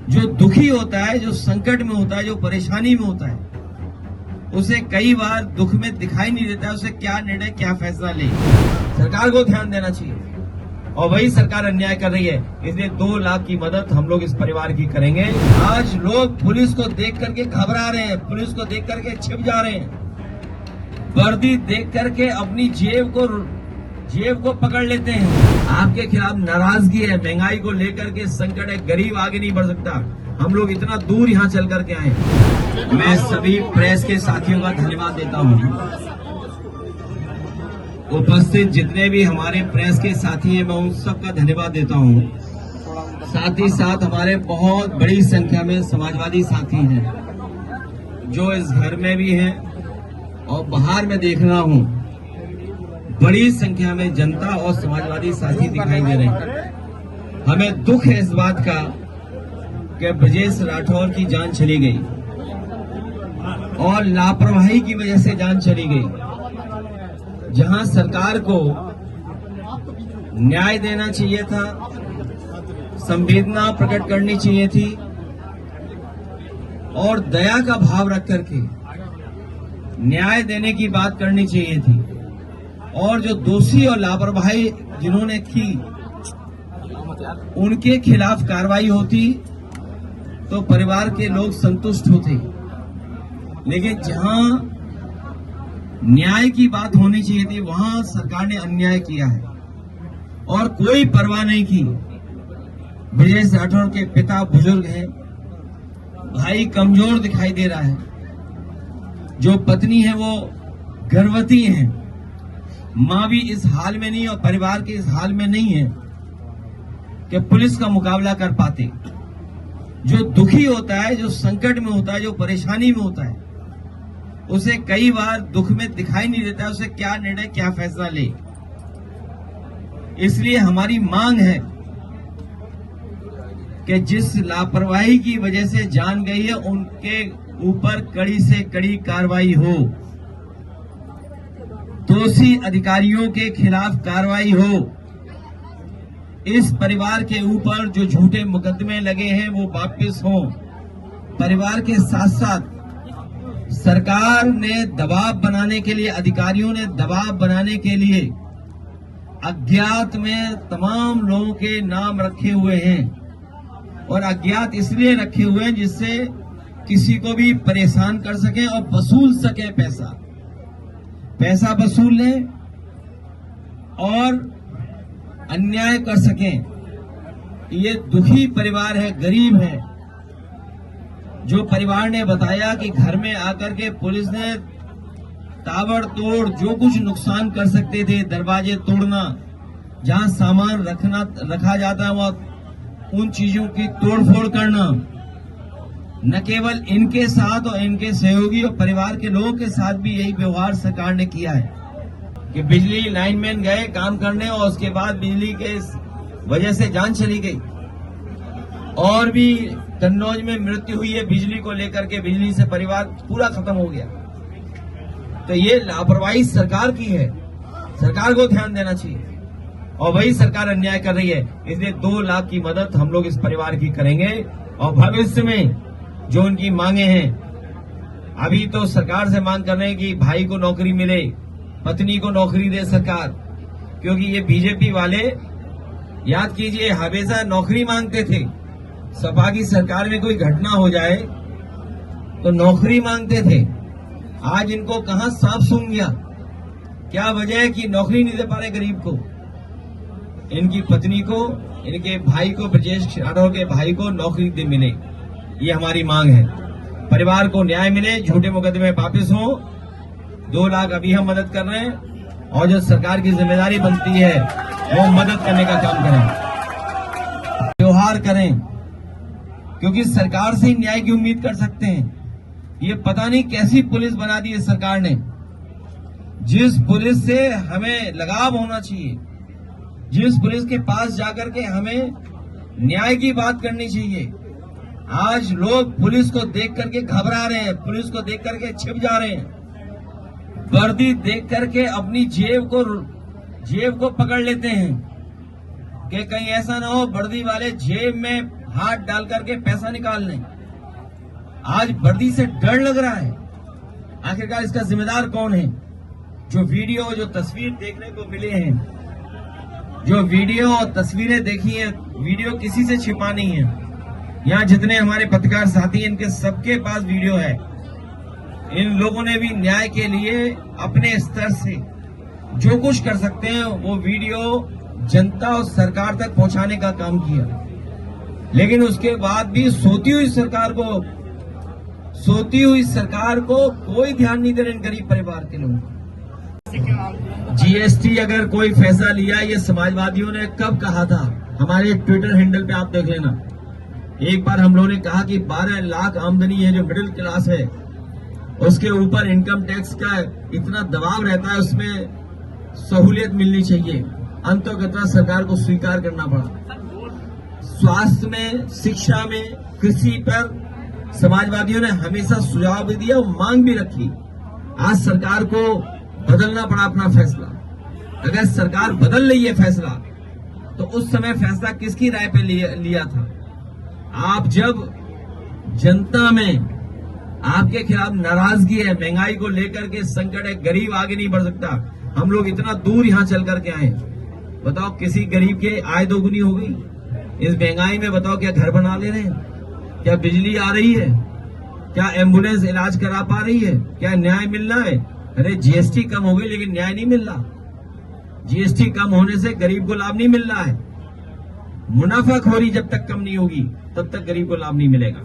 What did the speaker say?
जो दुखी होता है, जो संकट में होता है, जो परेशानी में होता है, उसे कई बार दुख में दिखाई नहीं देता है उसे क्या निर्णय, क्या फैसला ले। सरकार को ध्यान देना चाहिए और वही सरकार अन्याय कर रही है। इसलिए 2 लाख की मदद हम लोग इस परिवार की करेंगे। आज लोग पुलिस को देख करके घबरा रहे हैं, पुलिस को देख करके छिप जा रहे हैं, वर्दी देख करके अपनी जेब को पकड़ लेते हैं। आपके खिलाफ नाराजगी है, महंगाई को लेकर के संकट है, गरीब आगे नहीं बढ़ सकता। हम लोग इतना दूर यहाँ चल करके आए। मैं सभी प्रेस के साथियों का धन्यवाद देता हूँ। उपस्थित जितने भी हमारे प्रेस के साथी हैं, मैं उन सबका धन्यवाद देता हूँ। साथ ही साथ हमारे बहुत बड़ी संख्या में समाजवादी साथी हैं जो इस घर में भी हैं और बाहर में देख रहा हूँ बड़ी संख्या में जनता और समाजवादी साथी दिखाई दे रहे हैं। हमें दुख है इस बात का कि ब्रजेश राठौर की जान चली गई और लापरवाही की वजह से जान चली गई। जहां सरकार को न्याय देना चाहिए था, संवेदना प्रकट करनी चाहिए थी और दया का भाव रख करके न्याय देने की बात करनी चाहिए थी, और जो दोषी और लापरवाही जिन्होंने की उनके खिलाफ कार्रवाई होती तो परिवार के लोग संतुष्ट होते। लेकिन जहां न्याय की बात होनी चाहिए थी वहां सरकार ने अन्याय किया है और कोई परवाह नहीं की। ब्रजेश राठौर के पिता बुजुर्ग हैं, भाई कमजोर दिखाई दे रहा है, जो पत्नी है वो गर्भवती है, मां भी इस हाल में नहीं और परिवार के इस हाल में नहीं है कि पुलिस का मुकाबला कर पाते। जो दुखी होता है, जो संकट में होता है, जो परेशानी में होता है, उसे कई बार दुख में दिखाई नहीं देता है उसे क्या निर्णय, क्या फैसला ले। इसलिए हमारी मांग है कि जिस लापरवाही की वजह से जान गई है उनके ऊपर कड़ी से कड़ी कार्रवाई हो, दोषी अधिकारियों के खिलाफ कार्रवाई हो, इस परिवार के ऊपर जो झूठे मुकदमे लगे हैं वो वापस हों। परिवार के साथ साथ सरकार ने दबाव बनाने के लिए, अधिकारियों ने दबाव बनाने के लिए अज्ञात में तमाम लोगों के नाम रखे हुए हैं और अज्ञात इसलिए रखे हुए हैं जिससे किसी को भी परेशान कर सके और वसूल सके, पैसा वसूल लें और अन्याय कर सकें। ये दुखी परिवार है, गरीब है। जो परिवार ने बताया कि घर में आकर के पुलिस ने ताबड़तोड़ जो कुछ नुकसान कर सकते थे, दरवाजे तोड़ना, जहां सामान रखा जाता है वहां उन चीजों की तोड़फोड़ करना, न केवल इनके साथ और इनके सहयोगी और परिवार के लोगों के साथ भी यही व्यवहार सरकार ने किया है कि बिजली लाइनमैन गए काम करने और उसके बाद बिजली के वजह से जान चली गई। और भी कन्नौज में मृत्यु हुई है बिजली को लेकर के, बिजली से परिवार पूरा खत्म हो गया। तो ये लापरवाही सरकार की है, सरकार को ध्यान देना चाहिए और वही सरकार अन्याय कर रही है। इसलिए 2 लाख की मदद हम लोग इस परिवार की करेंगे और भविष्य में जो उनकी मांगे हैं, अभी तो सरकार से मांग कर रहे हैं कि भाई को नौकरी मिले, पत्नी को नौकरी दे सरकार, क्योंकि ये बीजेपी वाले याद कीजिए हमेशा नौकरी मांगते थे। सपा की सरकार में कोई घटना हो जाए तो नौकरी मांगते थे। आज इनको कहां सांप सूंघ गया, क्या वजह है कि नौकरी नहीं दे पा रहे गरीब को, इनकी पत्नी को, इनके भाई को, ब्रजेश राठौर के भाई को नौकरी दे मिले। ये हमारी मांग है, परिवार को न्याय मिले, झूठे मुकदमे वापस हो। 2 लाख अभी हम मदद कर रहे हैं और जो सरकार की जिम्मेदारी बनती है वो मदद करने का काम करें, व्यवहार करें, क्योंकि सरकार से ही न्याय की उम्मीद कर सकते हैं। ये पता नहीं कैसी पुलिस बना दी है सरकार ने, जिस पुलिस से हमें लगाव होना चाहिए, जिस पुलिस के पास जाकर के हमें न्याय की बात करनी चाहिए। आज लोग पुलिस को देख करके घबरा रहे हैं, पुलिस को देख करके छिप जा रहे हैं, वर्दी देख करके अपनी जेब को पकड़ लेते हैं कि कहीं ऐसा ना हो वर्दी वाले जेब में हाथ डाल करके पैसा निकाल लें। आज वर्दी से डर लग रहा है। आखिरकार इसका जिम्मेदार कौन है? जो वीडियो, जो तस्वीर देखने को मिले हैं, जो वीडियो और तस्वीरें देखी हैं, वीडियो किसी से छिपा नहीं है। यहाँ जितने हमारे पत्रकार साथी हैं, इनके सबके पास वीडियो है। इन लोगों ने भी न्याय के लिए अपने स्तर से जो कुछ कर सकते हैं वो वीडियो जनता और सरकार तक पहुंचाने का काम किया, लेकिन उसके बाद भी सोती हुई सरकार को कोई ध्यान नहीं दे रहे इन गरीब परिवार के लोगों को। जीएसटी अगर कोई फैसला लिया, ये समाजवादियों ने कब कहा था? हमारे ट्विटर हैंडल पे आप देख लेना। एक बार हम लोगों ने कहा कि 12 लाख आमदनी है जो मिडिल क्लास है, उसके ऊपर इनकम टैक्स का इतना दबाव रहता है, उसमें सहूलियत मिलनी चाहिए। अंततः सरकार को स्वीकार करना पड़ा। स्वास्थ्य में, शिक्षा में, कृषि पर समाजवादियों ने हमेशा सुझाव भी दिया और मांग भी रखी। आज सरकार को बदलना पड़ा अपना फैसला। अगर सरकार बदल रही है फैसला, तो उस समय फैसला किसकी राय पे लिया था? आप जब जनता में आपके खिलाफ नाराजगी है, महंगाई को लेकर के संकट है, गरीब आगे नहीं बढ़ सकता। हम लोग इतना दूर यहां चल करके आए, बताओ किसी गरीब के आय दोगुनी हो गई इस महंगाई में? बताओ क्या घर बना ले रहे हैं? क्या बिजली आ रही है? क्या एम्बुलेंस इलाज करा पा रही है? क्या न्याय मिल रहा है? अरे जीएसटी कम हो गई लेकिन न्याय नहीं मिल रहा। जीएसटी कम होने से गरीब को लाभ नहीं मिल रहा है। मुनाफाखोरी जब तक कम नहीं होगी तब तक गरीब को लाभ नहीं मिलेगा।